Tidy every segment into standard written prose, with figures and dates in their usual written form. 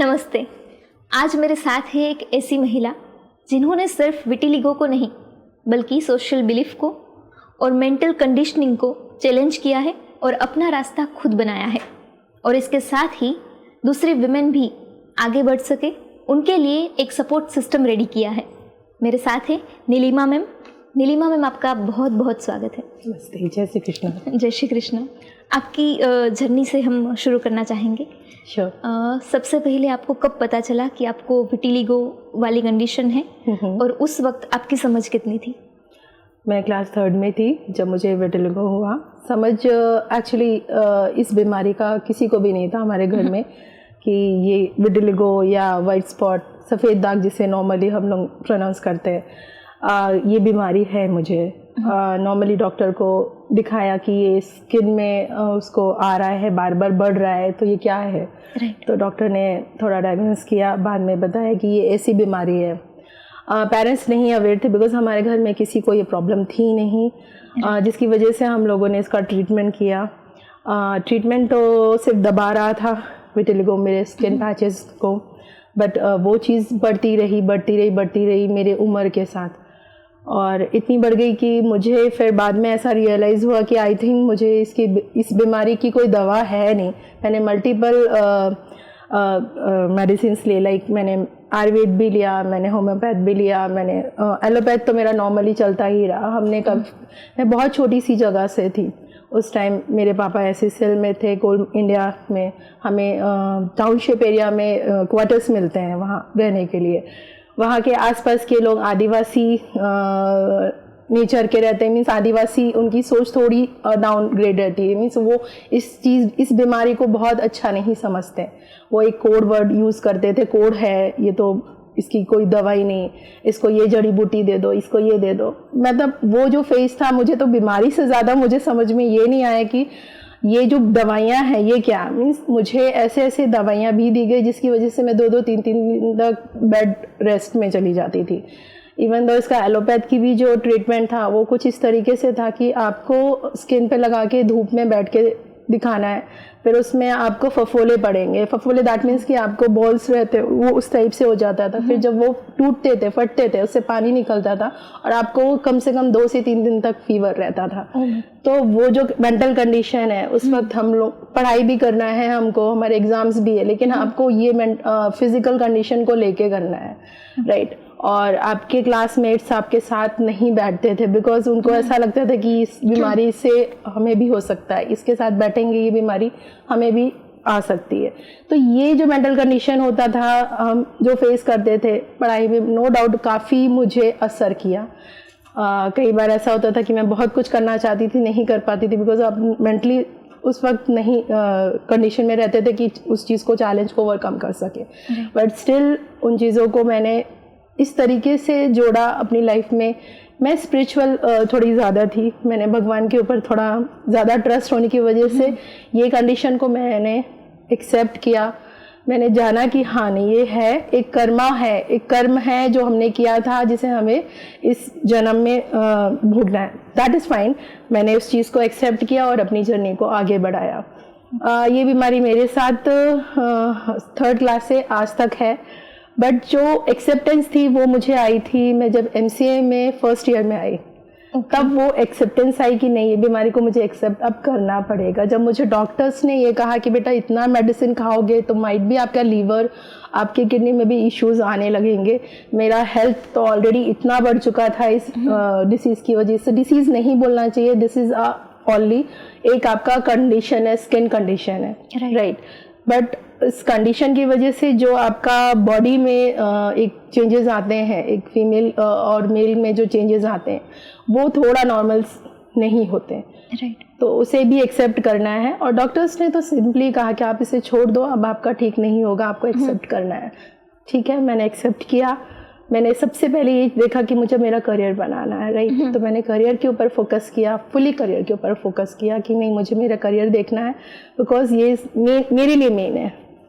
नमस्ते। आज मेरे साथ है एक ऐसी महिला जिन्होंने सिर्फ विटिलिगो को नहीं बल्कि सोशल बिलीफ को और मेंटल कंडीशनिंग को चैलेंज किया है और अपना रास्ता खुद बनाया है, और इसके साथ ही दूसरे विमेन भी आगे बढ़ सके उनके लिए एक सपोर्ट सिस्टम रेडी किया है। मेरे साथ है नीलिमा मैम। नीलिमा मैम, आपका बहुत बहुत स्वागत है। नमस्ते। जय श्री कृष्ण। जय श्री कृष्ण। आपकी जर्नी से हम शुरू करना चाहेंगे। श्योर। सबसे पहले आपको कब पता चला कि आपको विटिलिगो वाली कंडीशन है, और उस वक्त आपकी समझ कितनी थी? मैं क्लास 3 में थी जब मुझे विटिलिगो हुआ। समझ एक्चुअली इस बीमारी का किसी को भी नहीं था हमारे घर में कि ये विटिलिगो या वाइट स्पॉट, सफ़ेद दाग जिसे नॉर्मली हम लोग प्रोनाउंस करते हैं, ये बीमारी है मुझे। नॉर्मली डॉक्टर को दिखाया कि ये स्किन में उसको आ रहा है, बार बार बढ़ रहा है, तो ये क्या है। तो डॉक्टर ने थोड़ा डायग्नोस किया, बाद में बताया कि ये ऐसी बीमारी है। पेरेंट्स नहीं अवेयर थे बिकॉज हमारे घर में किसी को ये प्रॉब्लम थी नहीं, जिसकी वजह से हम लोगों ने इसका ट्रीटमेंट किया। ट्रीटमेंट तो सिर्फ दबा रहा था विटिलिगो मेरे स्किन पैचेस को, बट वो चीज़ बढ़ती रही मेरे उम्र के साथ, और इतनी बढ़ गई कि मुझे फिर बाद में ऐसा रियलाइज़ हुआ कि आई थिंक मुझे इस बीमारी की कोई दवा है नहीं। मैंने मल्टीपल मेडिसिन्स लिए, लाइक मैंने आयुर्वेद भी लिया, मैंने होम्योपैथ भी लिया, मैंने एलोपैथ तो मेरा नॉर्मली चलता ही रहा। मैं बहुत छोटी सी जगह से थी उस टाइम। मेरे पापा SCCL में थे, कोल इंडिया में। हमें टाउनशिप एरिया में क्वार्टर्स मिलते हैं वहाँ रहने के लिए। वहाँ के आसपास के लोग आदिवासी नेचर के रहते हैं, मीन्स आदिवासी, उनकी सोच थोड़ी डाउन ग्रेड रहती है। मीन्स वो इस बीमारी को बहुत अच्छा नहीं समझते। वो एक कोड वर्ड यूज़ करते थे, कोड है ये, तो इसकी कोई दवाई नहीं, इसको ये जड़ी बूटी दे दो, इसको ये दे दो। मतलब वो जो फेज था, मुझे तो बीमारी से ज़्यादा मुझे समझ में ये नहीं आया कि ये जो दवाइयाँ हैं ये क्या। मीन्स मुझे ऐसे दवाइयाँ भी दी गई जिसकी वजह से मैं 2-2, 3-3 दिन तक बेड रेस्ट में चली जाती थी। इवन दो इसका एलोपैथ की भी जो ट्रीटमेंट था वो कुछ इस तरीके से था कि आपको स्किन पे लगा के धूप में बैठ के दिखाना है, फिर उसमें आपको फफोले पड़ेंगे। फफोले दैट मीन्स कि आपको बॉल्स रहते, वो उस टाइप से हो जाता था। फिर जब वो टूटते थे, फटते थे, उससे पानी निकलता था, और आपको कम से कम 2 से 3 दिन तक फीवर रहता था। तो वो जो मेंटल कंडीशन है, उस वक्त हम लोग पढ़ाई भी करना है, हमको हमारे एग्जाम्स भी है, लेकिन आपको ये फिजिकल कंडीशन को लेके करना है, राइट। और आपके क्लासमेट्स आपके साथ नहीं बैठते थे बिकॉज उनको ऐसा लगता था कि इस बीमारी से हमें भी हो सकता है, इसके साथ बैठेंगे ये बीमारी हमें भी आ सकती है। तो ये जो मेंटल कंडीशन होता था, हम जो फेस करते थे पढ़ाई में, नो डाउट काफ़ी मुझे असर किया। कई बार ऐसा होता था कि मैं बहुत कुछ करना चाहती थी, नहीं कर पाती थी बिकॉज आप मेंटली उस वक्त नहीं कंडीशन में रहते थे कि उस चीज़ को, चैलेंज को ओवरकम कर सके। बट स्टिल उन चीज़ों को मैंने इस तरीके से जोड़ा अपनी लाइफ में। मैं स्पिरिचुअल थोड़ी ज़्यादा थी, मैंने भगवान के ऊपर थोड़ा ज़्यादा ट्रस्ट होने की वजह से ये कंडीशन को मैंने एक्सेप्ट किया। मैंने जाना कि हाँ नहीं, ये है एक कर्मा है, एक कर्म है जो हमने किया था, जिसे हमें इस जन्म में भोगना है। That is fine. मैंने उस चीज़ को एक्सेप्ट किया और अपनी जर्नी को आगे बढ़ाया। ये बीमारी मेरे साथ 3rd क्लास से आज तक है, बट जो एक्सेप्टेंस थी वो मुझे आई थी मैं जब MCA में 1st ईयर में आई। तब वो एक्सेप्टेंस आई कि नहीं, ये बीमारी को मुझे एक्सेप्ट अब करना पड़ेगा। जब मुझे डॉक्टर्स ने ये कहा कि बेटा इतना मेडिसिन खाओगे तो माइट भी आपका लीवर, आपके किडनी में भी इश्यूज आने लगेंगे। मेरा हेल्थ तो ऑलरेडी इतना बढ़ चुका था इस डिसीज़ की वजह से। डिसीज़ नहीं बोलना चाहिए, दिस इज़ ओनली एक आपका कंडीशन है, स्किन कंडीशन है, राइट। बट इस कंडीशन की वजह से जो आपका बॉडी में एक चेंजेस आते हैं, एक फीमेल और मेल में जो चेंजेस आते हैं वो थोड़ा नॉर्मल नहीं होते, राइट। तो उसे भी एक्सेप्ट करना है। और डॉक्टर्स ने तो सिंपली कहा कि आप इसे छोड़ दो, अब आपका ठीक नहीं होगा, आपको एक्सेप्ट करना है। ठीक है, मैंने एक्सेप्ट किया। मैंने सबसे पहले ये देखा कि मुझे मेरा करियर बनाना है, राइट। तो मैंने करियर के ऊपर फोकस किया, फुली करियर के ऊपर फोकस किया कि नहीं, मुझे मेरा करियर देखना है बिकॉज ये मेरे लिए मेन है,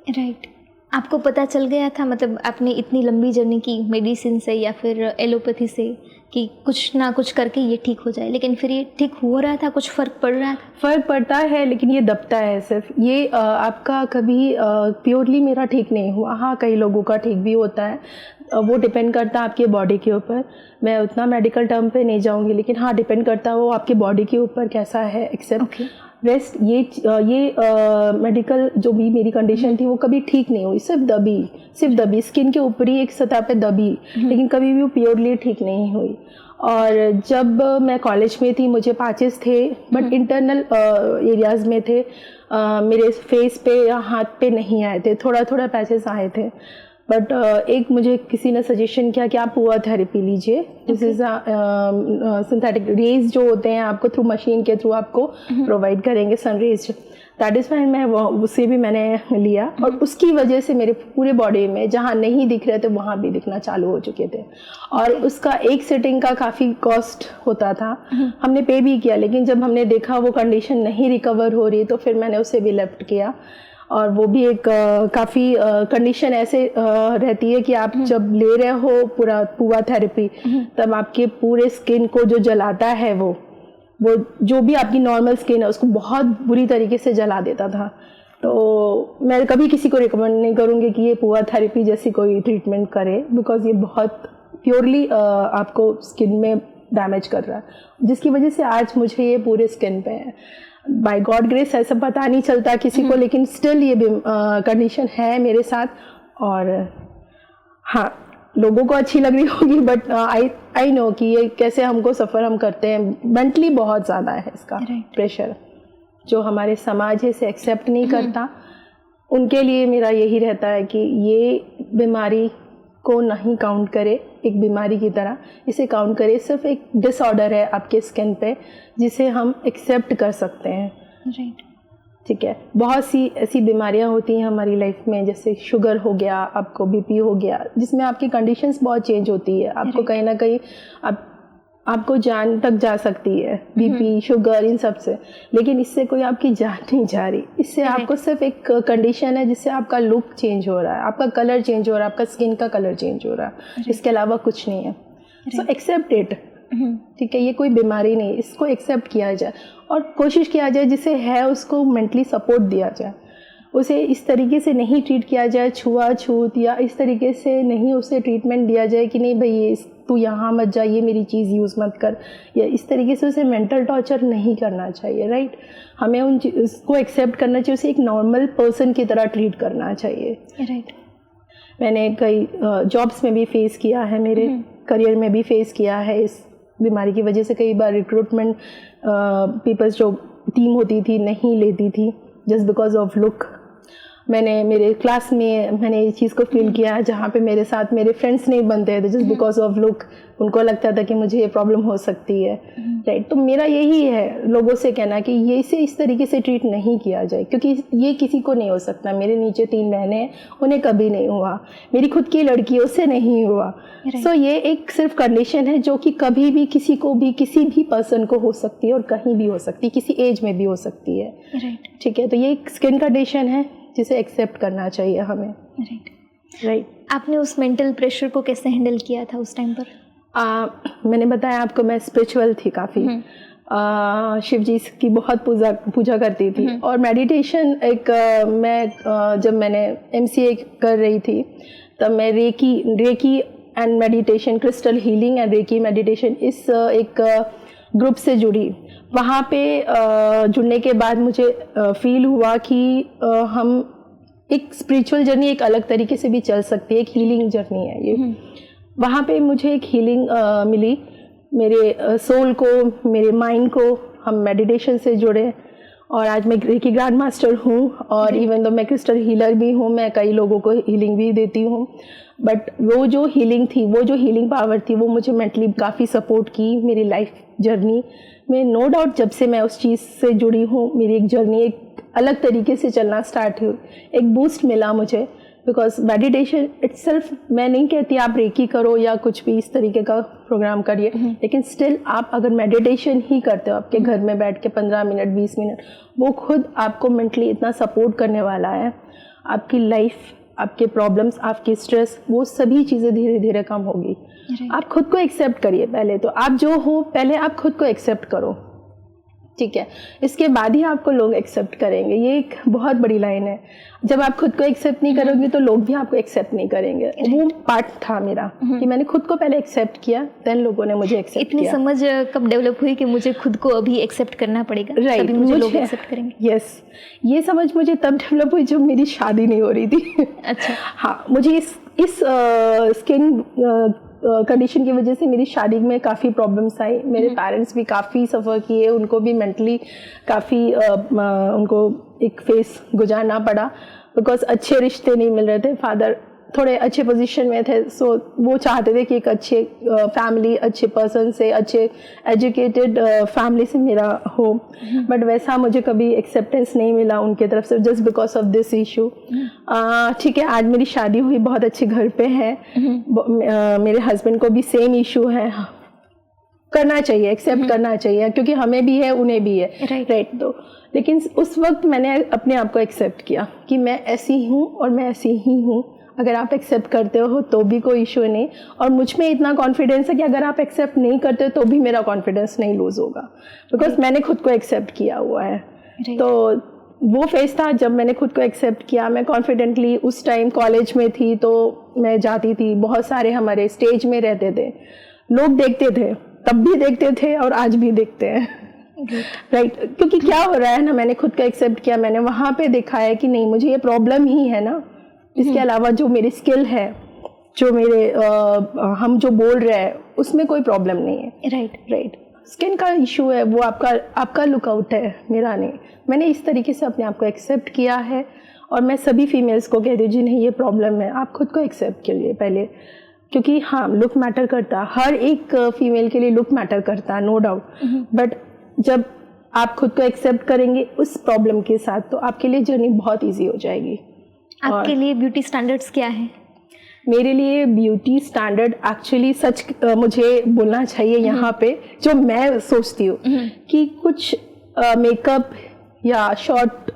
राइट। आपको पता चल गया था, मतलब आपने इतनी लंबी जर्नी की मेडिसिन से या फिर एलोपैथी से, कि कुछ ना कुछ करके ये ठीक हो जाए, लेकिन फिर ये ठीक हो रहा था, कुछ फ़र्क पड़ रहा था? फ़र्क पड़ता है लेकिन ये दबता है सिर्फ। ये आपका कभी प्योरली मेरा ठीक नहीं हुआ। हाँ, कई लोगों का ठीक भी होता है। वो डिपेंड करता है आपके बॉडी के ऊपर। मैं उतना मेडिकल टर्म पे नहीं जाऊँगी, लेकिन हाँ, डिपेंड करता है वो आपके बॉडी के ऊपर कैसा है एक्सेप्ट। रेस्ट ये मेडिकल जो भी मेरी कंडीशन थी वो कभी ठीक नहीं हुई, सिर्फ दबी स्किन के ऊपरी एक सतह पे दबी, लेकिन कभी भी वो प्योरली ठीक नहीं हुई। और जब मैं कॉलेज में थी मुझे पैचेस थे, बट इंटरनल एरियाज़ में थे, मेरे फेस पे या हाथ पे नहीं आए थे, थोड़ा थोड़ा पैचेस आए थे। बट एक मुझे किसी ने सजेशन किया कि आप पुआ थेरेपी लीजिए। दिस इज़ सिंथेटिक रेज जो होते हैं आपको थ्रू मशीन के थ्रू आपको प्रोवाइड करेंगे, sun rays. That is fine. मैं उसे भी मैंने लिया और उसकी वजह से मेरे पूरे बॉडी में जहाँ नहीं दिख रहे थे वहाँ भी दिखना चालू हो चुके थे। और उसका एक सिटिंग का काफ़ी कॉस्ट होता था। हमने पे भी किया, लेकिन जब हमने देखा वो कंडीशन नहीं रिकवर हो रही तो फिर मैंने उसे भी लेफ्ट किया। और वो भी एक काफ़ी कंडीशन ऐसे रहती है कि आप जब ले रहे हो पूरा पुआ थेरेपी, तब आपके पूरे स्किन को जो जलाता है वो जो भी आपकी नॉर्मल स्किन है उसको बहुत बुरी तरीके से जला देता था। तो मैं कभी किसी को रिकमेंड नहीं करूँगी कि ये पुआ थेरेपी जैसी कोई ट्रीटमेंट करे, बिकॉज ये बहुत प्योरली आपको स्किन में डैमेज कर रहा है, जिसकी वजह से आज मुझे ये पूरे स्किन पे है। बाय गॉड ग्रेस ऐसा पता नहीं चलता किसी को, लेकिन स्टिल ये कंडीशन है मेरे साथ। और हाँ, लोगों को अच्छी लग रही होगी, बट आई नो कि ये कैसे हमको सफ़र हम करते हैं। मेंटली बहुत ज़्यादा है इसका प्रेशर, जो हमारे समाज इसे एक्सेप्ट नहीं करता। उनके लिए मेरा यही रहता है कि ये बीमारी को नहीं काउंट करे एक बीमारी की तरह, इसे काउंट करे सिर्फ एक डिसऑर्डर है आपके स्किन पे, जिसे हम एक्सेप्ट कर सकते हैं। राइट, ठीक है। बहुत सी ऐसी बीमारियां होती हैं हमारी लाइफ में, जैसे शुगर हो गया, आपको बीपी हो गया, जिसमें आपकी कंडीशंस बहुत चेंज होती है। आपको कहीं ना कहीं आपको जान तक जा सकती है, बीपी, शुगर, इन सब से। लेकिन इससे कोई आपकी जान नहीं जा रही। इससे आपको सिर्फ एक कंडीशन है जिससे आपका लुक चेंज हो रहा है, आपका कलर चेंज हो रहा है, आपका स्किन का कलर चेंज हो रहा है, इसके अलावा कुछ नहीं है। So except it. ठीक है, ये कोई बीमारी नहीं, इसको एक्सेप्ट किया जाए और कोशिश किया जाए जिसे है उसको मेंटली सपोर्ट दिया जाए। उसे इस तरीके से नहीं ट्रीट किया जाए छुआछूत, या इस तरीके से नहीं उसे ट्रीटमेंट दिया जाए कि नहीं भाई ये तू यहाँ मत जा, ये मेरी चीज़ यूज़ मत कर, या इस तरीके से उसे मेंटल टॉर्चर नहीं करना चाहिए। राइट, हमें उन इसको एक्सेप्ट करना चाहिए, उसे एक नॉर्मल पर्सन की तरह ट्रीट करना चाहिए। राइट, मैंने कई जॉब्स में भी फेस किया है, मेरे करियर में भी फेस किया है। इस बीमारी की वजह से कई बार रिक्रूटमेंट पीपल्स जो टीम होती थी नहीं लेती थी जस्ट बिकॉज ऑफ लुक। मेरे क्लास में मैंने ये चीज़ को फील किया, जहाँ पे मेरे साथ मेरे फ्रेंड्स नहीं बनते थे जस्ट बिकॉज ऑफ लुक। उनको लगता था कि मुझे ये प्रॉब्लम हो सकती है। राइट, तो मेरा यही है लोगों से कहना कि ये इसे इस तरीके से ट्रीट नहीं किया जाए, क्योंकि ये किसी को नहीं हो सकता। मेरे नीचे 3 बहनें हैं, उन्हें कभी नहीं हुआ। मेरी खुद की लड़की, उससे नहीं हुआ। सो ये एक सिर्फ कंडीशन है जो कि कभी भी किसी को भी, किसी भी पर्सन को हो सकती है और कहीं भी हो सकती है, किसी एज में भी हो सकती है। ठीक है, तो ये एक स्किन कंडीशन है जिसे एक्सेप्ट करना चाहिए हमें। राइट। आपने उस मेंटल प्रेशर को कैसे हैंडल किया था उस टाइम पर? मैंने बताया आपको, मैं स्पिरिचुअल थी काफ़ी। शिव जी की बहुत पूजा करती थी। और मेडिटेशन एक जब मैंने MCA कर रही थी तब मैं reiki and meditation, crystal healing and reiki meditation, इस एक ग्रुप से जुड़ी। वहाँ पे जुड़ने के बाद मुझे फील हुआ कि हम एक स्पिरिचुअल जर्नी एक अलग तरीके से भी चल सकती है, एक हीलिंग जर्नी है ये। वहाँ पे मुझे एक हीलिंग मिली, मेरे सोल को, मेरे माइंड को। हम मेडिटेशन से जुड़े और आज मैं रेकी ग्रैंड मास्टर हूँ, और इवन दो मैं क्रिस्टल हीलर भी हूँ, मैं कई लोगों को हीलिंग भी देती हूँ। बट वो जो हीलिंग थी, वो जो हीलिंग पावर थी, वो मुझे मेंटली काफ़ी सपोर्ट की मेरी लाइफ जर्नी में। नो डाउट जब से मैं उस चीज़ से जुड़ी हूँ, मेरी एक जर्नी एक अलग तरीके से चलना स्टार्ट हुई। एक बूस्ट मिला मुझे, बिकॉज मेडिटेशन इटसेल्फ, मैं नहीं कहती आप रेकी करो या कुछ भी इस तरीके का प्रोग्राम करिए, लेकिन स्टिल आप अगर मेडिटेशन ही करते हो आपके घर में बैठ के 15 मिनट 20 मिनट, वो खुद आपको मेंटली इतना सपोर्ट करने वाला है, आपकी लाइफ आपके प्रॉब्लम्स, आपकी स्ट्रेस, वो सभी चीज़ें धीरे धीरे कम होगी। आप खुद को एक्सेप्ट करिए पहले तो, आप जो हो पहले आप खुद को एक्सेप्ट करो, ठीक है, इसके बाद ही आपको लोग एक्सेप्ट करेंगे। ये एक बहुत बड़ी लाइन है, जब आप खुद को एक्सेप्ट नहीं करोगे तो लोग भी आपको एक्सेप्ट नहीं करेंगे। वो पार्ट था मेरा कि मैंने खुद को पहले एक्सेप्ट किया, देन लोगों ने मुझे एक्सेप्ट किया। इतनी समझ कब डेवलप हुई कि मुझे खुद को अभी एक्सेप्ट करना पड़ेगा, राइट, तभी मुझे लोग एक्सेप्ट करेंगे? यस, ये समझ मुझे तब डेवलप हुई जब मेरी शादी नहीं हो रही थी। अच्छा। हाँ, मुझे इस स्किन कंडीशन की वजह से मेरी शादी में काफ़ी प्रॉब्लम्स आई। मेरे पेरेंट्स भी काफ़ी सफ़र किए, उनको भी मेंटली काफ़ी उनको एक फेस गुजारना पड़ा, बिकॉज अच्छे रिश्ते नहीं मिल रहे थे। फादर थोड़े अच्छे पोजीशन में थे, सो वो चाहते थे कि एक अच्छे फैमिली, अच्छे पर्सन से, अच्छे एजुकेटेड फैमिली से मेरा हो, बट वैसा मुझे कभी एक्सेप्टेंस नहीं मिला उनके तरफ से, just because of this issue. ठीक है, आज मेरी शादी हुई, बहुत अच्छे घर पे है, मेरे हस्बैंड को भी सेम इशू है। करना चाहिए, एक्सेप्ट करना चाहिए, क्योंकि हमें भी है, उन्हें भी है, राइट। तो लेकिन उस वक्त मैंने अपने आप को एक्सेप्ट किया कि मैं ऐसी हूँ और मैं ऐसी ही हूँ। अगर आप एक्सेप्ट करते हो तो भी कोई इशू नहीं, और मुझ में इतना कॉन्फिडेंस है कि अगर आप एक्सेप्ट नहीं करते तो भी मेरा कॉन्फिडेंस नहीं लूज होगा, बिकॉज मैंने खुद को एक्सेप्ट किया हुआ है। तो वो फेज था जब मैंने खुद को एक्सेप्ट किया। मैं कॉन्फिडेंटली उस टाइम कॉलेज में थी, तो मैं जाती थी, बहुत सारे हमारे स्टेज में रहते थे, लोग देखते थे, तब भी देखते थे और आज भी देखते हैं, राइट। क्योंकि क्या हो रहा है ना, मैंने खुद को एक्सेप्ट किया, मैंने वहाँ पे देखा है कि नहीं, मुझे ये प्रॉब्लम ही है ना, इसके अलावा जो मेरी स्किल है, जो मेरे हम जो बोल रहे हैं उसमें कोई प्रॉब्लम नहीं है, राइट। स्किन का इशू है, वो आपका लुकआउट है, मेरा नहीं। मैंने इस तरीके से अपने आप को एक्सेप्ट किया है, और मैं सभी फीमेल्स को कहती हूँ जिन्हें ये प्रॉब्लम है, आप खुद को एक्सेप्ट करिए पहले, क्योंकि हाँ, लुक मैटर करता है, हर एक फीमेल के लिए लुक मैटर करता है, नो डाउट, बट जब आप खुद को एक्सेप्ट करेंगे उस प्रॉब्लम के साथ, तो आपके लिए जर्नी बहुत ईजी हो जाएगी। आपके लिए ब्यूटी स्टैंडर्ड्स क्या है? मेरे लिए ब्यूटी स्टैंडर्ड एक्चुअली सच मुझे बोलना चाहिए यहाँ पे, जो मैं सोचती हूँ कि कुछ मेकअप या शॉर्ट,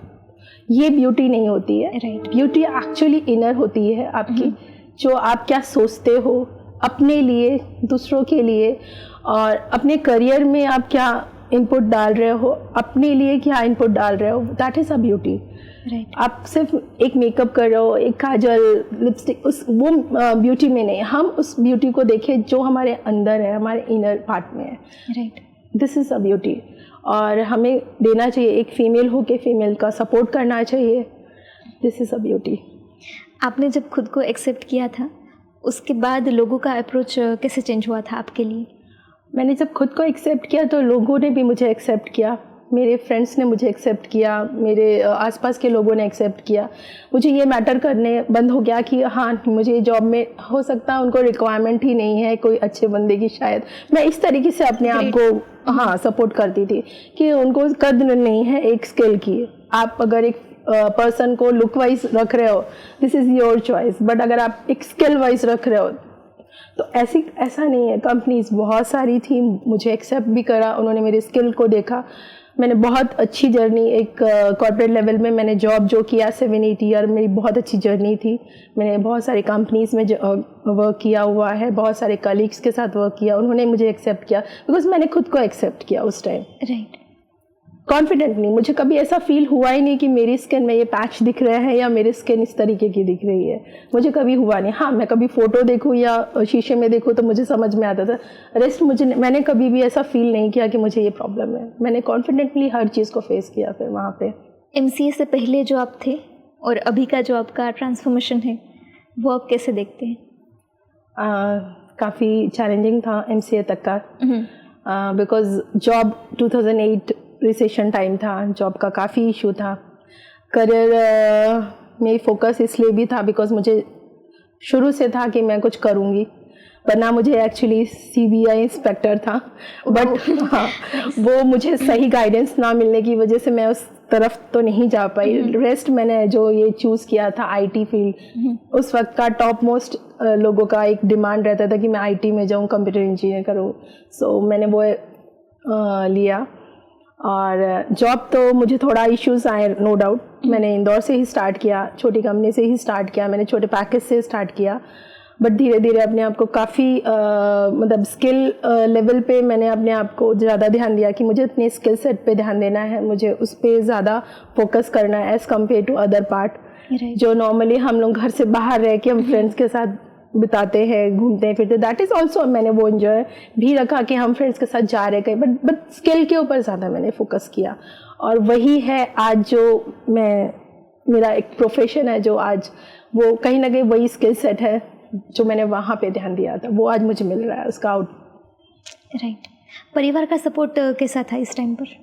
ये ब्यूटी नहीं होती है, राइट। ब्यूटी एक्चुअली इनर होती है आपकी, जो आप क्या सोचते हो अपने लिए, दूसरों के लिए, और अपने करियर में आप क्या इनपुट डाल रहे हो, अपने लिए क्या इनपुट डाल रहे हो, that is a beauty, right. आप सिर्फ एक मेकअप कर रहे हो, एक काजल, लिपस्टिक, वो ब्यूटी में नहीं, हम उस ब्यूटी को देखें जो हमारे अंदर है, हमारे इनर पार्ट में है, right. This is a beauty, और हमें देना चाहिए, एक फीमेल हो के फीमेल का सपोर्ट करना चाहिए, दिस इज़ अ ब्यूटी। आपने जब खुद को एक्सेप्ट किया था, उसके बाद लोगों का अप्रोच कैसे चेंज हुआ था आपके लिए? मैंने जब खुद को एक्सेप्ट किया तो लोगों ने भी मुझे एक्सेप्ट किया, मेरे फ्रेंड्स ने मुझे एक्सेप्ट किया, मेरे आसपास के लोगों ने एक्सेप्ट किया। मुझे ये मैटर करने बंद हो गया कि हाँ, मुझे जॉब में हो सकता है उनको रिक्वायरमेंट ही नहीं है कोई अच्छे बंदे की, शायद मैं इस तरीके से अपने आप को हाँ सपोर्ट करती थी कि उनको कद्र नहीं है एक स्किल की। आप अगर एक पर्सन को लुक वाइज रख रहे हो, this is your choice, but अगर आप एक स्किल वाइज रख रहे हो तो ऐसा नहीं है। कंपनीज बहुत सारी थी, मुझे एक्सेप्ट भी करा, उन्होंने मेरे स्किल को देखा। मैंने बहुत अच्छी जर्नी, एक कॉर्पोरेट लेवल में मैंने जॉब जो किया 7-8 ईयर, मेरी बहुत अच्छी जर्नी थी। मैंने बहुत सारी कंपनीज में वर्क किया हुआ है, बहुत सारे कलीग्स के साथ वर्क किया, उन्होंने मुझे एक्सेप्ट किया बिकॉज मैंने खुद को एक्सेप्ट किया उस टाइम, राइट। कॉन्फिडेंट नहीं, मुझे कभी ऐसा फील हुआ ही नहीं कि मेरी स्किन में ये पैच दिख रहे हैं या मेरी स्किन इस तरीके की दिख रही है, मुझे कभी हुआ नहीं। हाँ, मैं कभी फ़ोटो देखूँ या शीशे में देखूँ तो मुझे समझ में आता था, रेस्ट मैंने कभी भी ऐसा फील नहीं किया कि मुझे ये प्रॉब्लम है। मैंने कॉन्फिडेंटली हर चीज़ को फेस किया। फिर वहाँ पे MCA से पहले जो आप थे और अभी का जो आपका ट्रांसफॉर्मेशन है, वो आप कैसे देखते हैं? काफ़ी चैलेंजिंग था MCA तक का, बिकॉज जॉब 2008 रिसेशन टाइम था, जॉब का काफ़ी इशू था। करियर में फोकस इसलिए भी था बिकॉज मुझे शुरू से था कि मैं कुछ करूँगी, वरना मुझे एक्चुअली CBI इंस्पेक्टर था, बट हाँ, वो मुझे सही गाइडेंस ना मिलने की वजह से मैं उस तरफ तो नहीं जा पाई। रेस्ट मैंने जो ये चूज़ किया था IT फील्ड, उस वक्त का टॉप मोस्ट लोगों का एक डिमांड रहता था कि मैं IT में जाऊँ, कंप्यूटर इंजीनियर करूँ, सो मैंने वो लिया। और जॉब तो मुझे थोड़ा इश्यूज आए, नो डाउट। मैंने इंदौर से ही स्टार्ट किया, छोटी कंपनी से ही स्टार्ट किया, मैंने छोटे पैकेज से स्टार्ट किया, बट धीरे धीरे अपने आप को काफ़ी मतलब स्किल लेवल पे मैंने अपने आप को ज़्यादा ध्यान दिया कि मुझे अपने स्किल सेट पे ध्यान देना है, मुझे उस पर ज़्यादा फोकस करना है as compare to other part जो नॉर्मली हम लोग घर से बाहर रह के हम फ्रेंड्स के साथ बिताते हैं, घूमते हैं फिरते। दैट इज़ ऑल्सो मैंने वो एंजॉय भी रखा कि हम फ्रेंड्स के साथ जा रहे कहीं, बट स्किल के ऊपर ज़्यादा मैंने फोकस किया। और वही है आज जो मेरा एक प्रोफेशन है, जो आज वो कहीं ना कहीं वही स्किल सेट है जो मैंने वहाँ पे ध्यान दिया था, वो आज मुझे मिल रहा है उसका आउट। राइट। परिवार का सपोर्ट कैसा था इस टाइम पर?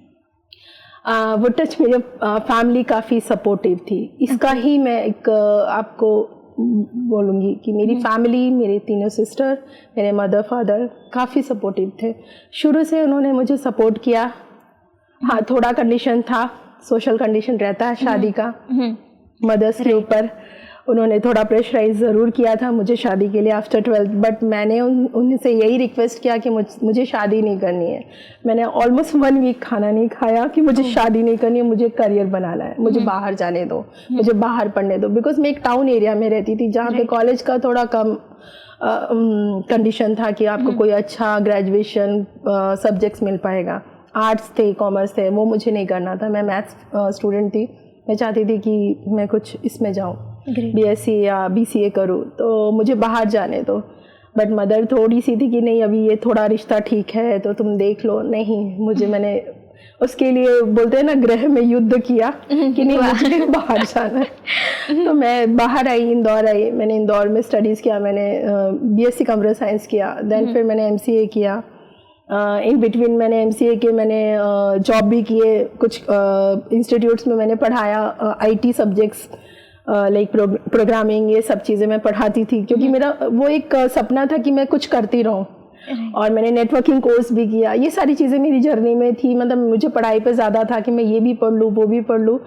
वो टच मेरे फैमिली काफ़ी सपोर्टिव थी। इसका ही मैं एक आपको बोलूँगी कि मेरी फैमिली, मेरे तीनों सिस्टर, मेरे मदर फादर काफ़ी सपोर्टिव थे। शुरू से उन्होंने मुझे सपोर्ट किया। हाँ, थोड़ा कंडीशन था, सोशल कंडीशन रहता है शादी का मदर्स के ऊपर। उन्होंने थोड़ा प्रेशराइज ज़रूर किया था मुझे शादी के लिए आफ्टर 12th, बट मैंने उनसे यही रिक्वेस्ट किया कि मुझे शादी नहीं करनी है। मैंने ऑलमोस्ट 1 वीक खाना नहीं खाया कि मुझे शादी नहीं करनी है, मुझे करियर बनाना है, मुझे बाहर जाने दो, मुझे बाहर पढ़ने दो। बिकॉज मैं एक टाउन एरिया में रहती थी जहाँ पे कॉलेज का थोड़ा कम कंडीशन था कि आपको कोई अच्छा ग्रेजुएशन सब्जेक्ट्स मिल पाएगा। आर्ट्स थे, कॉमर्स थे, वो मुझे नहीं करना था। मैं मैथ्स स्टूडेंट थी, मैं चाहती थी कि मैं कुछ इसमें जाऊँ, BSc या BCA करूँ, तो मुझे बाहर जाने दो। बट मदर थोड़ी सी थी कि नहीं, अभी ये थोड़ा रिश्ता ठीक है तो तुम देख लो। नहीं, मैंने उसके लिए बोलते हैं ना, ग्रह में युद्ध किया कि नहीं, मुझे बाहर जाना है। तो मैं बाहर आई, इंदौर आई। मैंने इंदौर में स्टडीज़ किया, मैंने BSc कंप्यूटर साइंस किया, देन फिर मैंने MCA किया। इन बिटवीन मैंने MCA के मैंने जॉब भी किए, कुछ इंस्टीट्यूट्स में मैंने पढ़ाया, IT सब्जेक्ट्स लाइक प्रोग्रामिंग, ये सब चीज़ें मैं पढ़ाती थी, क्योंकि मेरा वो एक सपना था कि मैं कुछ करती रहूँ। और मैंने नेटवर्किंग कोर्स भी किया। ये सारी चीज़ें मेरी जर्नी में थी। मतलब मुझे पढ़ाई पे ज़्यादा था कि मैं ये भी पढ़ लूँ, वो भी पढ़ लूँ।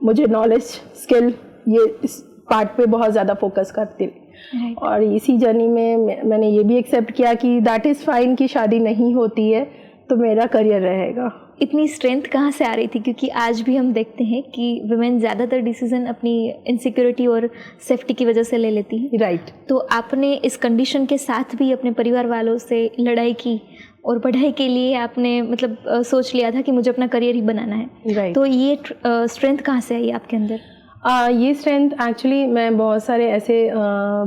मुझे नॉलेज, स्किल, ये इस पार्ट पे बहुत ज़्यादा फोकस करती थी। और इसी जर्नी में मैंने ये भी एक्सेप्ट किया कि दैट इज़ फाइन कि शादी नहीं होती है तो मेरा करियर रहेगा। इतनी स्ट्रेंथ कहाँ से आ रही थी? क्योंकि आज भी हम देखते हैं कि वुमेन ज़्यादातर डिसीजन अपनी इनसिक्योरिटी और सेफ्टी की वजह से ले लेती हैं। राइट। तो आपने इस कंडीशन के साथ भी अपने परिवार वालों से लड़ाई की और पढ़ाई के लिए आपने मतलब सोच लिया था कि मुझे अपना करियर ही बनाना है। राइट। तो ये स्ट्रेंथ कहाँ से आई आपके अंदर? ये स्ट्रेंथ एक्चुअली मैं बहुत सारे ऐसे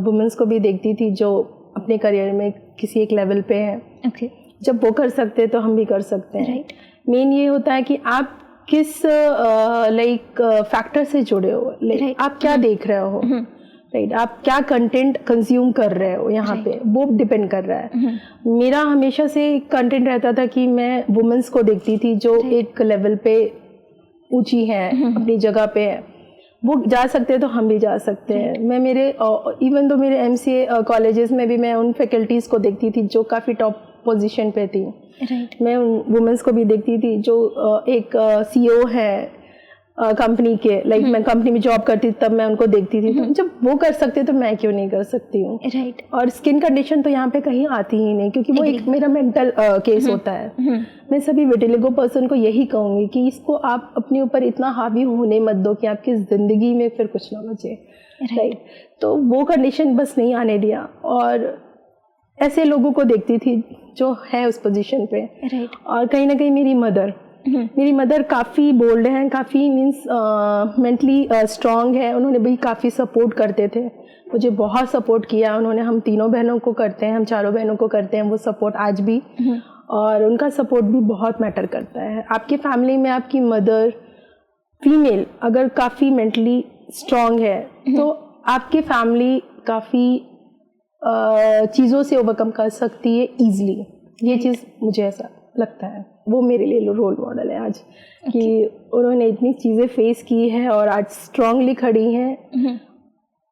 वुमेन्स को भी देखती थी जो अपने करियर में किसी एक लेवल पे हैं। ओके। जब वो कर सकते हैं तो हम भी कर सकते हैं। राइट। मेन ये होता है कि आप किस लाइक फैक्टर से जुड़े हो, लाइक आप क्या देख रहे हो, राइट, आप क्या कंटेंट कंज्यूम कर रहे हो, यहाँ पे वो डिपेंड कर रहा है। मेरा हमेशा से कंटेंट रहता था कि मैं वुमेन्स को देखती थी जो एक लेवल पे ऊंची हैं, अपनी जगह पे है, वो जा सकते हैं तो हम भी जा सकते हैं। मैं मेरे इवन तो मेरे MCA कॉलेजेस में भी मैं उन फैकल्टीज़ को देखती थी जो काफ़ी टॉप पोजीशन पे थी। मैं उन वुमेन्स को भी देखती थी जो एक CEO है कंपनी के, लाइक मैं कंपनी में जॉब करती थी तब मैं उनको देखती थी। तो जब वो कर सकते तो मैं क्यों नहीं कर सकती हूँ? राइट। और स्किन कंडीशन तो यहाँ पे कहीं आती ही नहीं, क्योंकि वो एक मेरा मेंटल केस होता है। मैं सभी विटिलिगो पर्सन को यही कहूँगी कि इसको आप अपने ऊपर इतना हावी होने मत दो कि आपकी ज़िंदगी में फिर कुछ ना बचे। राइट। तो वो कंडीशन बस नहीं आने दिया, और ऐसे लोगों को देखती थी जो है उस पोजीशन पे। राइट। और कहीं ना कहीं मेरी मदर काफ़ी बोल्ड हैं, काफ़ी मीन्स मेंटली स्ट्रांग है। उन्होंने भी काफ़ी सपोर्ट करते थे, मुझे बहुत सपोर्ट किया उन्होंने। हम तीनों बहनों को करते हैं, हम चारों बहनों को करते हैं वो सपोर्ट आज भी। और उनका सपोर्ट भी बहुत मैटर करता है। आपकी फैमिली में आपकी मदर फीमेल अगर काफ़ी मेंटली स्ट्रांग है तो आपकी फैमिली काफ़ी चीज़ों से ओवरकम कर सकती है ईजिली। ये चीज़ मुझे ऐसा लगता है, वो मेरे लिए रोल मॉडल है आज। कि उन्होंने इतनी चीज़ें फेस की है और आज स्ट्रांगली खड़ी हैं।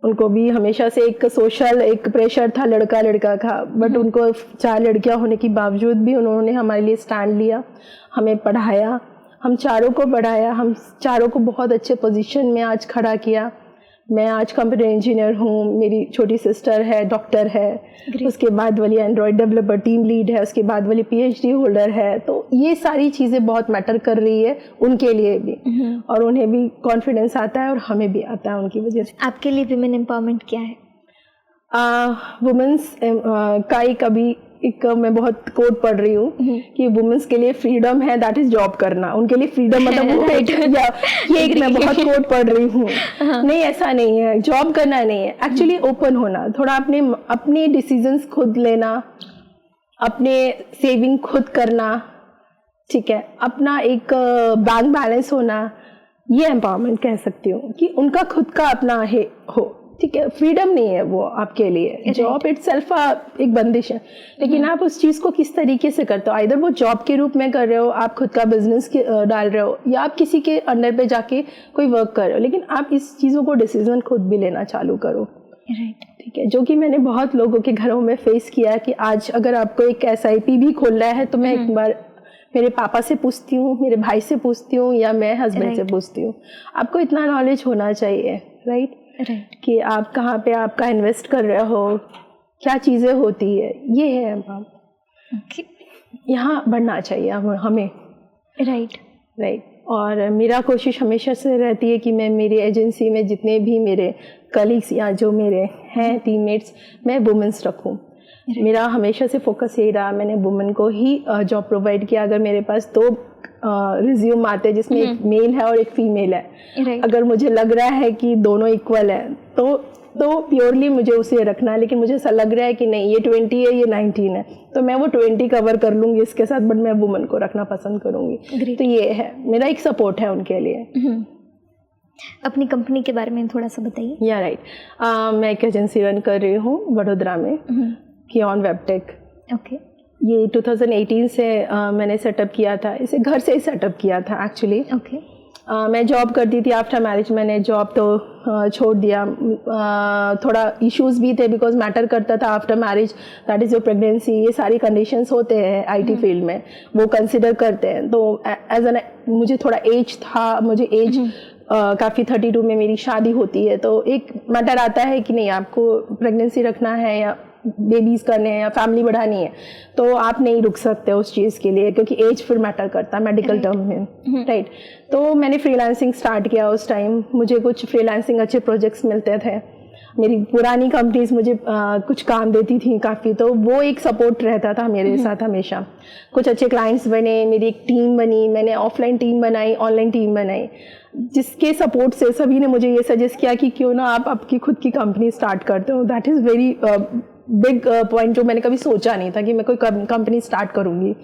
उनको भी हमेशा से एक सोशल एक प्रेशर था लड़का लड़का का, बट उनको 4 लड़कियां होने के बावजूद भी उन्होंने हमारे लिए स्टैंड लिया, हमें पढ़ाया, हम चारों को पढ़ाया, हम चारों को बहुत अच्छे पोजीशन में आज खड़ा किया। मैं आज कंप्यूटर इंजीनियर हूँ, मेरी छोटी सिस्टर है डॉक्टर है, उसके बाद वाली एंड्रॉयड डेवलपर टीम लीड है, उसके बाद वाली PhD होल्डर है। तो ये सारी चीज़ें बहुत मैटर कर रही है उनके लिए भी, और उन्हें भी कॉन्फिडेंस आता है और हमें भी आता है उनकी वजह से। आपके लिए विमेन एम्पावरमेंट क्या है? वुमेंस का एक अभी एक मैं बहुत कोट पढ़ रही हूँ कि वुमेन्स के लिए फ्रीडम है दैट इज जॉब करना। उनके लिए फ्रीडम मतलब वो एक ये एक मैं बहुत कोट पढ़ रही हूँ। नहीं, ऐसा नहीं है, जॉब करना नहीं है, एक्चुअली ओपन होना, थोड़ा अपने डिसीजंस खुद लेना, अपने सेविंग खुद करना, ठीक है, अपना एक बैंक बैलेंस होना, ये एम्पावरमेंट कह सकती हूँ कि उनका खुद का अपना है हो, ठीक है। फ्रीडम नहीं है वो आपके लिए, जॉब इटसेल्फ एक बंदिश है, लेकिन आप उस चीज़ को किस तरीके से करते हो, आइदर वो जॉब के रूप में कर रहे हो, आप खुद का बिजनेस डाल रहे हो, या आप किसी के अंडर पे जाके कोई वर्क कर रहे हो, लेकिन आप इस चीज़ों को डिसीजन खुद भी लेना चालू करो, ठीक है। जो कि मैंने बहुत लोगों के घरों में फेस किया कि आज अगर आपको एक SIP भी खोलना है तो मैं एक बार मेरे पापा से पूछती हूँ, मेरे भाई से पूछती हूँ, या मैं हस्बैंड से पूछती हूँ। आपको इतना नॉलेज होना चाहिए, राइट, कि आप कहाँ पे आपका इन्वेस्ट कर रहे हो, क्या चीज़ें होती है, ये है मैम, यहाँ बढ़ना चाहिए हमें, राइट। और मेरा कोशिश हमेशा से रहती है कि मैं मेरी एजेंसी में जितने भी मेरे कलीग्स या जो मेरे हैं टीममेट्स, मैं वुमेन्स रखूँ। मेरा हमेशा से फोकस यही रहा, मैंने वुमेन को ही जॉब प्रोवाइड किया। अगर मेरे पास 2 रिज्यूम आते हैं जिसमें एक मेल है और एक फीमेल है, अगर मुझे लग रहा है कि दोनों इक्वल है तो प्योरली मुझे उसे रखना है, लेकिन मुझे ऐसा लग रहा है कि नहीं, ये 20 है, ये 19 है, तो मैं वो 20 कवर कर लूँगी इसके साथ, बट मैं वुमेन को रखना पसंद करूँगी। तो ये है मेरा एक सपोर्ट है उनके लिए। अपनी कंपनी के बारे में थोड़ा सा बताइए। या राइट, मैं एक एजेंसी रन कर रही हूँ वडोदरा में, किऑन वेबटेक। ओके। ये 2018 से मैंने सेटअप किया था, इसे घर से ही सेटअप किया था एक्चुअली। ओके। मैं जॉब करती थी, आफ्टर मैरिज मैंने जॉब तो छोड़ दिया। थोड़ा इश्यूज भी थे बिकॉज मैटर करता था after marriage, that is your pregnancy, ये सारी कंडीशंस होते हैं IT फील्ड में, वो कंसिडर करते हैं। तो एज एन मुझे थोड़ा एज था, मुझे एज काफ़ी 32 में मेरी शादी होती है, तो एक मैटर आता है कि नहीं आपको प्रेगनेंसी रखना है या बेबीज़ करने हैं या फैमिली बढ़ानी है, तो आप नहीं रुक सकते उस चीज़ के लिए, क्योंकि एज फिर मैटर करता है मेडिकल टर्म में, राइट। तो मैंने फ्रीलांसिंग स्टार्ट किया। उस टाइम मुझे कुछ फ्रीलांसिंग अच्छे प्रोजेक्ट्स मिलते थे, मेरी पुरानी कंपनीज मुझे कुछ काम देती थी काफ़ी, तो वो एक सपोर्ट रहता था मेरे साथ हमेशा। कुछ अच्छे क्लाइंट्स बने, मेरी एक टीम बनी, मैंने ऑफलाइन टीम बनाई, ऑनलाइन टीम बनाई, जिसके सपोर्ट से सभी ने मुझे ये सजेस्ट किया कि क्यों ना आप आपकी खुद की कंपनी स्टार्ट करते हो। That is very big point, जो मैंने कभी सोचा नहीं था कि मैं कोई कंपनी स्टार्ट करूँगी,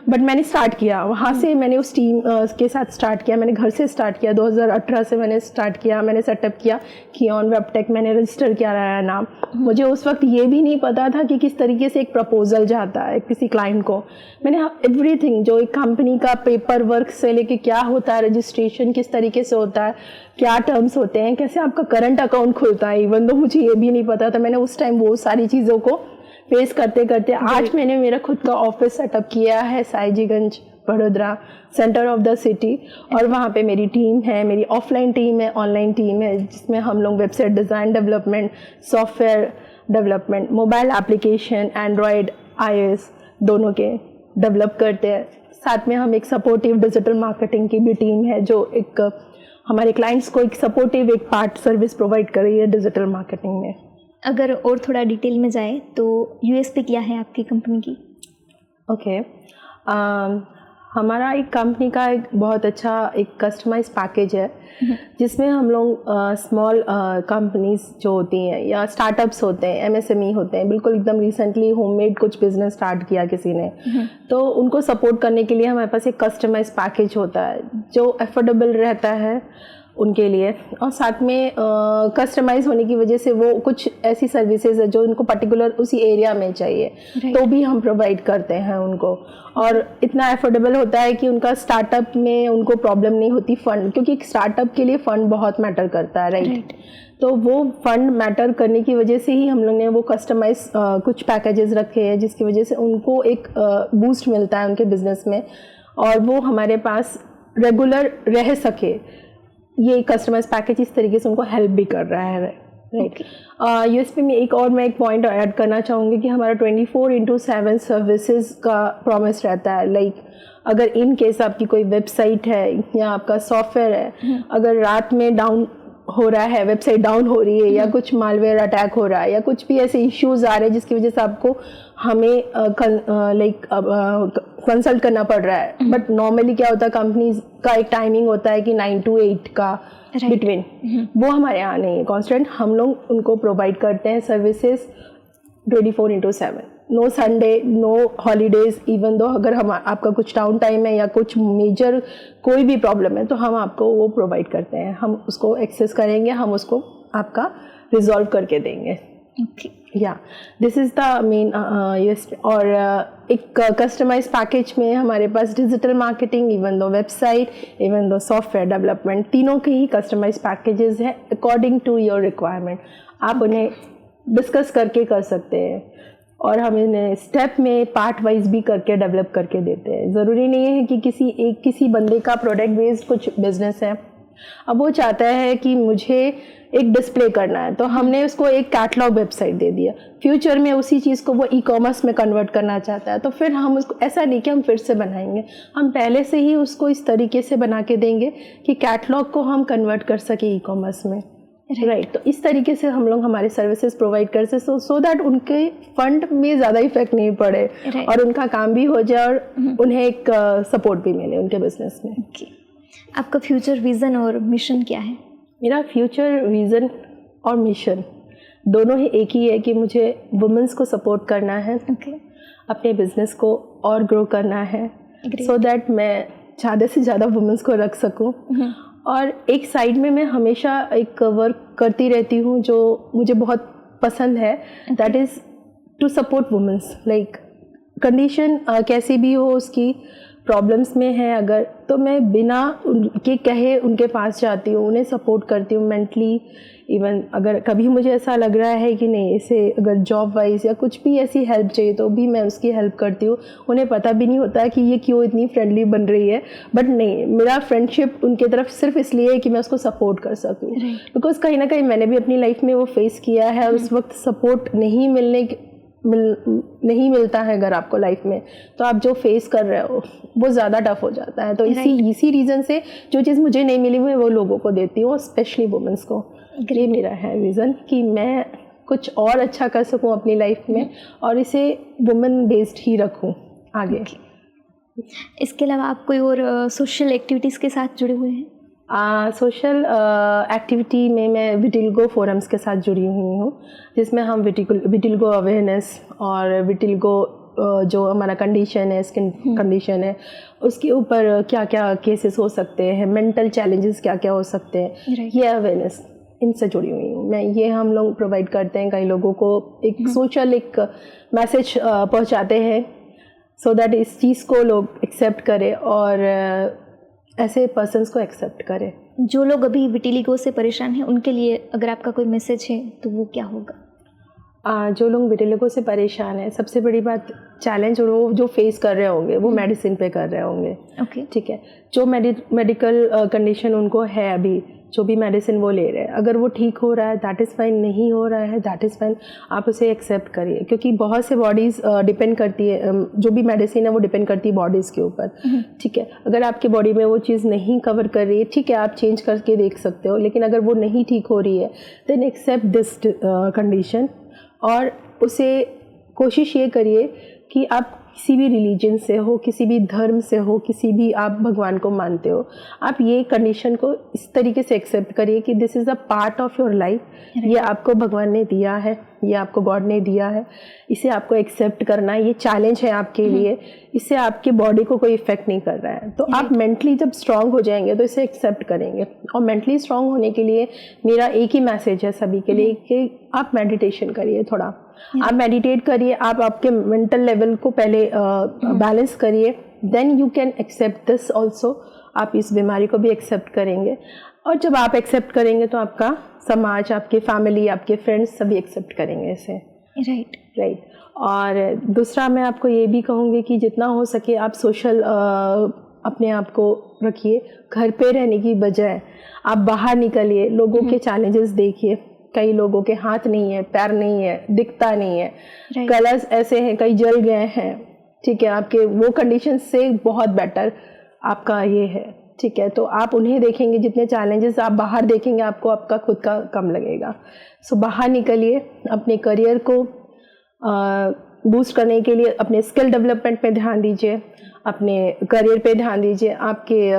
बट मैंने स्टार्ट किया। वहाँ से मैंने उस टीम के साथ स्टार्ट किया, मैंने घर से स्टार्ट किया। 2018 से मैंने स्टार्ट किया, मैंने सेटअप किया किऑन वेबटेक, मैंने रजिस्टर किया रहा नाम। मुझे उस वक्त ये भी नहीं पता था कि किस तरीके से एक प्रपोजल जाता है किसी क्लाइंट को। मैंने एवरीथिंग, जो एक कंपनी का पेपर वर्क से लेके क्या होता है, रजिस्ट्रेशन किस तरीके से होता है, क्या टर्म्स होते हैं, कैसे आपका करंट अकाउंट खुलता है, इवन तो मुझे ये भी नहीं पता था। मैंने उस टाइम वो सारी चीज़ों को फेस करते करते आज मैंने मेरा खुद का ऑफिस सेटअप किया है Sayajiganj Vadodara, centre of the city, और वहाँ पे मेरी टीम है, मेरी ऑफलाइन टीम है, ऑनलाइन टीम है, जिसमें हम लोग website design development, software development, mobile application, Android iOS दोनों के डेवलप करते हैं। साथ में हम एक सपोर्टिव डिजिटल मार्केटिंग की भी टीम है, जो एक हमारे क्लाइंट्स को एक सपोर्टिव एक पार्ट सर्विस प्रोवाइड कर रही है डिजिटल मार्केटिंग में। अगर और थोड़ा डिटेल में जाए तो USP क्या है आपकी कंपनी की? ओके, हमारा एक कंपनी का एक बहुत अच्छा एक कस्टमाइज पैकेज है, जिसमें हम लोग स्मॉल कंपनीज जो होती हैं या स्टार्टअप्स होते हैं, MSME होते हैं, बिल्कुल एकदम रिसेंटली होममेड कुछ बिजनेस स्टार्ट किया किसी ने, तो उनको सपोर्ट करने के लिए हमारे पास एक कस्टमाइज पैकेज होता है जो अफोर्डेबल रहता है उनके लिए, और साथ में कस्टमाइज होने की वजह से वो कुछ ऐसी सर्विसेज है जो उनको पर्टिकुलर उसी एरिया में चाहिए, तो भी हम प्रोवाइड करते हैं उनको। और इतना अफोर्डेबल होता है कि उनका स्टार्टअप में उनको प्रॉब्लम नहीं होती फंड, क्योंकि एक स्टार्टअप के लिए फ़ंड बहुत मैटर करता है, राइट। तो वो फंड मैटर करने की वजह से ही हम लोग ने वो कस्टमाइज कुछ पैकेजेस रखे हैं, जिसकी वजह से उनको एक बूस्ट मिलता है उनके बिजनेस में, और वो हमारे पास रेगुलर रह सके। ये कस्टमाइज पैकेज इस तरीके से उनको हेल्प भी कर रहा है, राइट। यूएसपी में एक पॉइंट ऐड करना चाहूँगी कि हमारा 24/7 सर्विसेज का प्रॉमिस रहता है। लाइक अगर इन केस आपकी कोई वेबसाइट है या आपका सॉफ्टवेयर है, अगर रात में डाउन हो रहा है, वेबसाइट डाउन हो रही है या कुछ मालवेयर अटैक हो रहा है या कुछ भी ऐसे इश्यूज आ रहे हैं जिसकी वजह से आपको हमें कंसल्ट करना पड़ रहा है, बट नॉर्मली क्या होता है, कंपनीज का एक टाइमिंग होता है कि 9 to 8 का बिटवीन, वो हमारे यहाँ नहीं है कॉन्स्टेंट। हम लोग उनको प्रोवाइड करते हैं services 24/7, no Sunday, no holidays. Even though अगर हम आपका कुछ डाउन टाइम है या कुछ मेजर कोई भी प्रॉब्लम है तो हम आपको वो प्रोवाइड करते हैं, हम उसको एक्सेस करेंगे, हम उसको आपका रिजॉल्व करके देंगे। Yeah this is the main USP. और एक कस्टमाइज पैकेज में हमारे पास digital marketing, even though website, even though software development, तीनों के ही कस्टमाइज पैकेजेस हैं अकॉर्डिंग टू योर रिक्वायरमेंट। आप उन्हें डिस्कस करके कर सकते हैं और हम इन्हें स्टेप में पार्ट वाइज भी करके डेवलप करके देते हैं। ज़रूरी नहीं है कि किसी बंदे का प्रोडक्ट बेस्ड कुछ बिजनेस है, अब वो चाहता है कि मुझे एक डिस्प्ले करना है, तो हमने उसको एक कैटलॉग वेबसाइट दे दिया। फ्यूचर में उसी चीज़ को वो ई-कॉमर्स में कन्वर्ट करना चाहता है, तो फिर हम उसको ऐसा नहीं कि हम फिर से बनाएंगे, हम पहले से ही उसको इस तरीके से बना के देंगे कि कैटलॉग को हम कन्वर्ट कर सके ई-कॉमर्स में, राइट। तो इस तरीके से हम लोग हमारे सर्विसेज प्रोवाइड करते हैं सो दैट उनके फंड में ज़्यादा इफेक्ट नहीं पड़े और उनका काम भी हो जाए और उन्हें एक सपोर्ट भी मिले उनके बिजनेस में। आपका फ्यूचर विज़न और मिशन क्या है? मेरा फ्यूचर विज़न और मिशन दोनों ही एक ही है कि मुझे वुमेंस को सपोर्ट करना है, अपने बिजनेस को और ग्रो करना है, सो दैट मैं ज़्यादा से ज़्यादा वुमेंस को रख सकूं। और एक साइड में मैं हमेशा एक वर्क करती रहती हूँ जो मुझे बहुत पसंद है, that is to support womens. Like condition कैसी भी हो, उसकी प्रॉब्लम्स में है अगर, तो मैं बिना उनके कहे उनके पास जाती हूँ, उन्हें सपोर्ट करती हूँ मेंटली। इवन अगर कभी मुझे ऐसा लग रहा है कि नहीं, इसे अगर जॉब वाइज या कुछ भी ऐसी हेल्प चाहिए तो भी मैं उसकी हेल्प करती हूँ। उन्हें पता भी नहीं होता कि ये क्यों इतनी फ्रेंडली बन रही है, बट नहीं, मेरा फ्रेंडशिप उनके तरफ सिर्फ इसलिए है कि मैं उसको सपोर्ट कर सकूँ। बिकॉज कहीं ना कहीं मैंने भी अपनी लाइफ में वो फेस किया है और उस वक्त सपोर्ट नहीं मिलता है अगर आपको लाइफ में, तो आप जो फेस कर रहे हो वो ज़्यादा टफ हो जाता है। तो इसी रीज़न से जो चीज़ मुझे नहीं मिली मैं वो लोगों को देती हूँ, स्पेशली वुमेंस को। ये मेरा है विज़न कि मैं कुछ और अच्छा कर सकूँ अपनी लाइफ में और इसे वुमेन बेस्ड ही रखूँ आगे। इसके अलावा आप कोई और सोशल एक्टिविटीज़ के साथ जुड़े हुए हैं? सोशल एक्टिविटी में मैं विटिलिगो फोरम्स के साथ जुड़ी हुई हूँ, जिसमें हम विटिलिगो अवेयरनेस और विटिलिगो जो हमारा कंडीशन है, स्किन कंडीशन है, उसके ऊपर क्या क्या केसेस हो सकते हैं, मेंटल चैलेंजेस क्या क्या हो सकते हैं, ये अवेयरनेस इनसे जुड़ी हुई हूँ मैं। ये हम लोग प्रोवाइड करते हैं, कई लोगों को एक सोशल एक मैसेज पहुँचाते हैं सो दैट इस चीज़ को लोग एक्सेप्ट करें और ऐसे पर्सन्स को एक्सेप्ट करें। जो लोग अभी विटिलिगो से परेशान हैं उनके लिए अगर आपका कोई मैसेज है तो वो क्या होगा? जो लोग विटिलिगो से परेशान हैं, सबसे बड़ी बात चैलेंज वो जो फेस कर रहे होंगे वो मेडिसिन पे कर रहे होंगे। ठीक है, जो मेडिकल कंडीशन उनको है अभी, जो भी मेडिसिन वो ले रहे हैं, अगर वो ठीक हो रहा है दैट इज़ फाइन, नहीं हो रहा है दैट इज़ फाइन, आप उसे एक्सेप्ट करिए। क्योंकि बहुत से बॉडीज़ डिपेंड करती है, जो भी मेडिसिन है वो डिपेंड करती है बॉडीज़ के ऊपर। ठीक है, अगर आपकी बॉडी में वो चीज़ नहीं कवर कर रही है, ठीक है आप चेंज करके देख सकते हो, लेकिन अगर वो नहीं ठीक हो रही है देन एक्सेप्ट दिस कंडीशन और उसे कोशिश ये करिए कि आप किसी भी रिलीजन से हो, किसी भी धर्म से हो, किसी भी आप भगवान को मानते हो, आप ये कंडीशन को इस तरीके से एक्सेप्ट करिए कि this is a part of your life. ये आपको भगवान ने दिया है, ये आपको गॉड ने दिया है, इसे आपको एक्सेप्ट करना है। ये चैलेंज है आपके लिए, इससे आपकी बॉडी को कोई इफेक्ट नहीं कर रहा है। तो आप मेंटली जब स्ट्रांग हो जाएंगे तो इसे एक्सेप्ट करेंगे। और मेंटली स्ट्रांग होने के लिए मेरा एक ही मैसेज है सभी के लिए कि आप मेडिटेशन करिए थोड़ा। आप मेडिटेट करिए, आप आपके मेंटल लेवल को पहले बैलेंस करिए, then you can accept this also. आप इस बीमारी को भी एक्सेप्ट करेंगे और जब आप एक्सेप्ट करेंगे तो आपका समाज, आपके फैमिली, आपके फ्रेंड्स सभी एक्सेप्ट करेंगे इसे। राइट। और दूसरा मैं आपको ये भी कहूँगी कि जितना हो सके आप सोशल अपने आप को रखिए, घर पे रहने की बजाय आप बाहर निकलिए, लोगों के चैलेंजेस देखिए। कई लोगों के हाथ नहीं है, पैर नहीं है, दिखता नहीं है, कलर्स ऐसे हैं, कई जल गए हैं, ठीक है, आपके वो कंडीशन से बहुत बेटर आपका ये है, ठीक है। तो आप उन्हें देखेंगे, जितने चैलेंजेस आप बाहर देखेंगे आपको आपका खुद का कम लगेगा। सो बाहर निकलिए, अपने करियर को बूस्ट करने के लिए अपने स्किल डेवलपमेंट पे ध्यान दीजिए, अपने करियर पे ध्यान दीजिए, आपके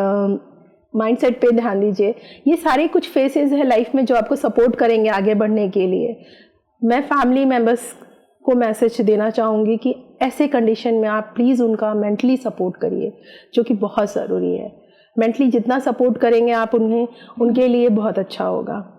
माइंडसेट पे ध्यान दीजिए। ये सारे कुछ फेसेस है लाइफ में जो आपको सपोर्ट करेंगे आगे बढ़ने के लिए। मैं फैमिली मेम्बर्स को मैसेज देना चाहूँगी कि ऐसे कंडीशन में आप प्लीज़ उनका मेंटली सपोर्ट करिए, जो कि बहुत ज़रूरी है। मेंटली जितना सपोर्ट करेंगे आप उन्हें, उनके लिए बहुत अच्छा होगा,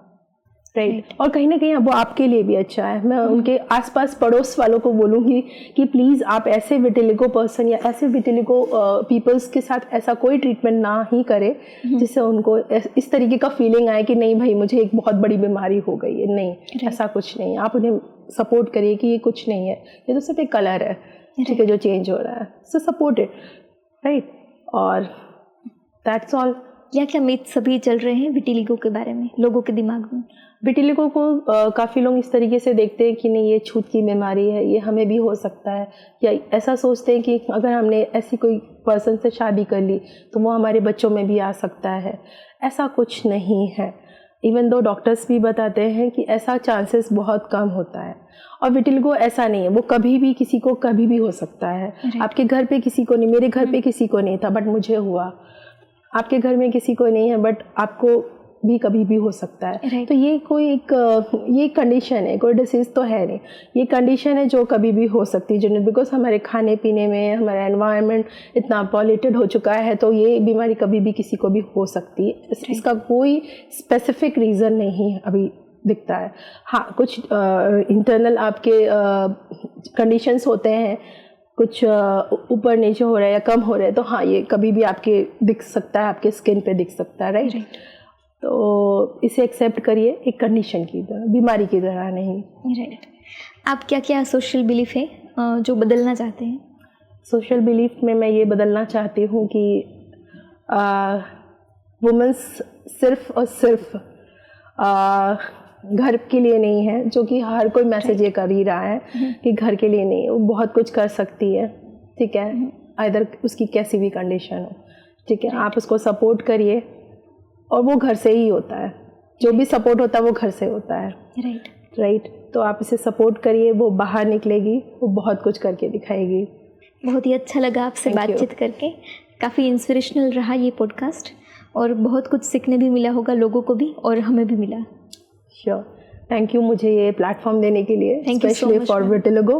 राइट। और कहीं ना कहीं वो आपके लिए भी अच्छा है। मैं उनके आसपास पड़ोस वालों को बोलूँगी कि प्लीज़ आप ऐसे विटिलिगो पर्सन या ऐसे विटिलिगो पीपल्स के साथ ऐसा कोई ट्रीटमेंट ना ही करें जिससे उनको इस तरीके का फीलिंग आए कि नहीं भाई मुझे एक बहुत बड़ी बीमारी हो गई है। नहीं, ऐसा कुछ नहीं। आप उन्हें सपोर्ट करिए कि ये कुछ नहीं है, ये तो सिर्फ एक कलर है, ठीक है, जो चेंज हो रहा है। सो सपोर्ट इट, राइट। और दैट्स ऑल। क्या मिथ सभी चल रहे हैं विटिलिगो के बारे में लोगों के दिमाग में? विटिलिगो को काफ़ी लोग इस तरीके से देखते हैं कि नहीं ये छूत की बीमारी है, ये हमें भी हो सकता है, या ऐसा सोचते हैं कि अगर हमने ऐसी कोई पर्सन से शादी कर ली तो वो हमारे बच्चों में भी आ सकता है। ऐसा कुछ नहीं है। इवन दो डॉक्टर्स भी बताते हैं कि ऐसा चांसेस बहुत कम होता है। और विटिलिगो ऐसा नहीं है, वो कभी भी किसी को कभी भी हो सकता है। आपके घर पे किसी को नहीं, मेरे घर पे किसी को नहीं था बट मुझे हुआ, आपके घर में किसी को नहीं है बट आपको भी कभी भी हो सकता है। तो ये कोई ये कंडीशन है, कोई डिसीज़ तो है नहीं, ये कंडीशन है जो कभी भी हो सकती है। बिकॉज हमारे खाने पीने में हमारा एनवायरनमेंट इतना पॉल्यूटेड हो चुका है, तो ये बीमारी कभी भी किसी को भी हो सकती है। इसका कोई स्पेसिफिक रीज़न नहीं अभी दिखता है। हाँ, कुछ इंटरनल आपके कंडीशंस होते हैं, कुछ ऊपर नीचे हो रहा है या कम हो रहा है, तो हाँ ये कभी भी आपके दिख सकता है, आपके स्किन पे दिख सकता है, राइट। तो इसे एक्सेप्ट करिए एक कंडीशन की तरह, बीमारी की तरह नहीं, राइट। आप क्या सोशल बिलीफ है जो बदलना चाहते हैं? सोशल बिलीफ में मैं ये बदलना चाहती हूँ कि वुमेन्स सिर्फ और सिर्फ घर के लिए नहीं है, जो कि हर कोई मैसेज ये कर ही रहा है कि घर के लिए नहीं, वो बहुत कुछ कर सकती है, ठीक है, आइदर उसकी कैसी भी कंडीशन हो, ठीक है। आप उसको सपोर्ट करिए और वो घर से ही होता है, जो भी सपोर्ट होता है वो घर से होता है, राइट। तो आप इसे सपोर्ट करिए, वो बाहर निकलेगी, वो बहुत कुछ करके दिखाएगी। बहुत ही अच्छा लगा आपसे बातचीत करके, काफ़ी इंस्पिरेशनल रहा ये पॉडकास्ट और बहुत कुछ सीखने भी मिला होगा लोगों को भी और हमें भी मिला। श्योर, थैंक यू मुझे ये प्लेटफॉर्म देने के लिए, स्पेशली फॉर विटिलिगो।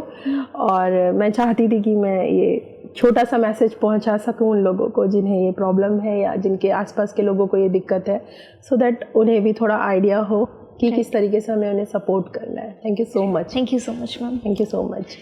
और मैं चाहती थी कि मैं ये छोटा सा मैसेज पहुंचा सकूं उन लोगों को जिन्हें ये प्रॉब्लम है या जिनके आसपास के लोगों को ये दिक्कत है, सो दैट उन्हें भी थोड़ा आइडिया हो कि किस तरीके से हमें उन्हें सपोर्ट करना है। Thank you so much. Thank you so much ma'am. Thank you so much.